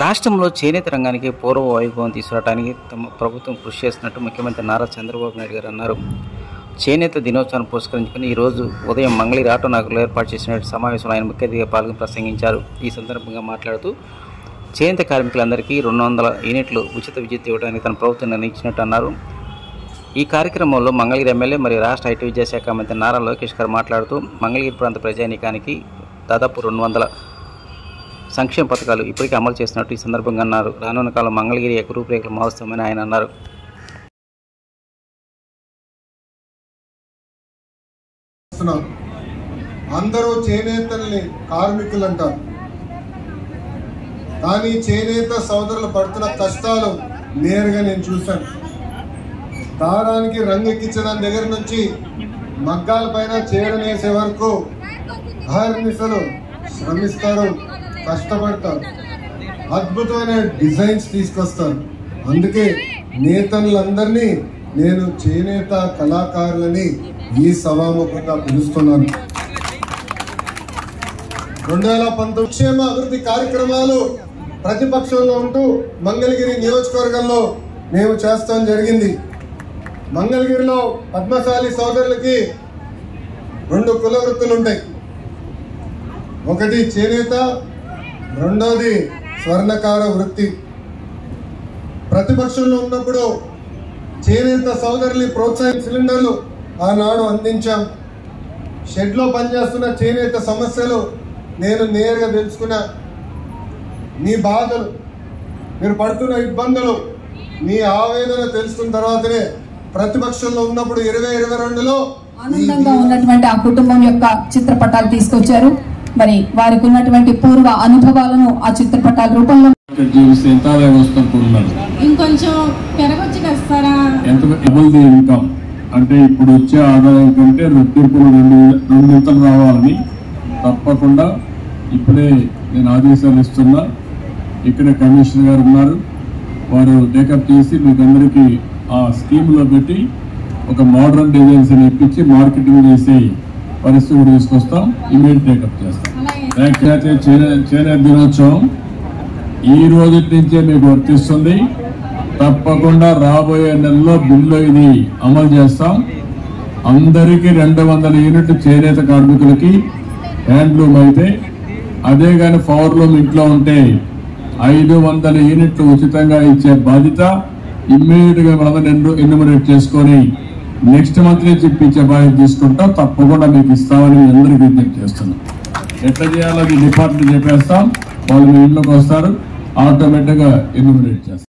రాష్ట్రంలో చేనేత రంగానికి పూర్వ వైభవం తీసుకురావడానికి తమ ప్రభుత్వం కృషి చేస్తున్నట్టు ముఖ్యమంత్రి నారా చంద్రబాబు నాయుడు గారు అన్నారు. చేనేత దినోత్సవాన్ని పురస్కరించుకుని ఈరోజు ఉదయం మంగళగిరి ఆటో నగర్లో ఏర్పాటు చేసిన సమావేశంలో ఆయన ముఖ్య అతిథిగా పాల్గొని ప్రసంగించారు. ఈ సందర్భంగా మాట్లాడుతూ చేనేత కార్మికులందరికీ 200 యూనిట్లు ఉచిత విద్యుత్ ఇవ్వడానికి తన ప్రభుత్వం నిర్ణయించినట్టు అన్నారు. ఈ కార్యక్రమంలో మంగళగిరి ఎమ్మెల్యే మరియు రాష్ట్ర ఐటీ విద్యాశాఖ మంత్రి నారా లోకేష్ గారు మాట్లాడుతూ మంగళగిరి ప్రాంత ప్రజానీకానికి దాదాపు 200 సంక్షేమ పథకాలు ఇప్పటికే అమలు చేస్తున్నట్టు ఈ సందర్భంగా అన్నారు. రానున్న కాలం మంగళగిరి రూపురేఖలు మారుస్తామని ఆయన అన్నారు. అందరూ చేనేతల్ని కార్మికులు అంటారు, కానీ చేనేత సోదరులు పడుతున్న కష్టాలు నేరుగా నేను చూశాను. దారానికి రంగు ఎక్కించడం దగ్గర నుంచి మగ్గాల పైన చీరనేసే వరకు అహర్నిశలు శ్రమిస్తారు, కష్టపడతారు, అద్భుతమైన డిజైన్స్ తీసుకొస్తారు. అందుకే నేతలందరినీ నేను చేనేత కళాకారులని ఈ సభాముఖంగా పిలుస్తున్నాను. 2019 క్షేమ అభివృద్ధి కార్యక్రమాలు ప్రతిపక్షంలో ఉంటూ మంగళగిరి నియోజకవర్గంలో మేము చేస్తాం జరిగింది. మంగళగిరిలో పద్మశాలి సోదరులకి 2 కుల వృత్తులు ఉంటాయి. ఒకటి చేనేత, రెండోది స్వర్ణకార వృత్తి. ప్రతిపక్షంలో ఉన్నప్పుడు చేనేత సోదరుల్ని ప్రోత్సహించిన సిలిండర్లు ఆనాడు అందించాం. షెడ్లో పనిచేస్తున్న చేనేత సమస్యలు నేను నేరుగా తెలుసుకున్నా. మీ బాధలు, మీరు పడుతున్న ఇబ్బందులు, మీ ఆవేదన తెలుసుకున్న తర్వాతనే ప్రతిపక్షంలో ఉన్నప్పుడు 2022లో ఆనందంగా ఉన్నటువంటి ఆ కుటుంబం యొక్క చిత్రపటాలు తీసుకొచ్చారు. మరి వారికి ఉన్నటువంటి పూర్వ అనుభవాలను ఆ చిత్రపటాల రూపంలో ఇంకొంచెం పెరగొచ్చు కదా సార్. ఎంత ఇన్కమ్ అంటే ఇప్పుడు వచ్చే ఆదాయం కంటే రెట్టింపులు 2 వింతలు రావాలని తప్పకుండా ఇప్పుడే నేను ఆదేశాలు ఇస్తున్నా. ఇక్కడ కమిషనర్ గారు ఉన్నారు, వారు టేకప్ చేసి మీకు అందరికీ ఆ స్కీమ్లో పెట్టి ఒక మోడర్న్ డిజైన్స్ అని ఇప్పించి మార్కెటింగ్ చేసే పరిస్థితి తీసుకొస్తాం. ఇమీడియట్ టేకప్ చేస్తాం. చేనేత దినోత్సవం ఈ రోజు నుంచే మీకు వర్తిస్తుంది. తప్పకుండా రాబోయే నెలలో బిల్లు ఇది అమలు చేస్తాం. అందరికీ 200 యూనిట్లు చేనేత కార్మికులకి హ్యాండ్లూమ్ అయితే, అదే కానీ పవర్లూమ్ ఇంట్లో ఉంటే 500 యూనిట్లు ఉచితంగా ఇచ్చే బాధ్యత ఇమ్మీడియట్ గా మనం ఎన్యూమరేట్ చేసుకొని నెక్స్ట్ మంత్ నుంచి ఇప్పించే బాధ్యత తీసుకుంటాం. తప్పకుండా మీకు ఇస్తామని మీ అందరికీ విజ్ఞప్తి చేస్తున్నాం. ఎట్లా చేయాలో డిపార్ట్మెంట్ చెప్పేస్తాం, వాళ్ళు మీ ఇంట్లోకి వస్తారు, ఆటోమేటిక్ గా ఎన్యూమరేట్ చేస్తాం.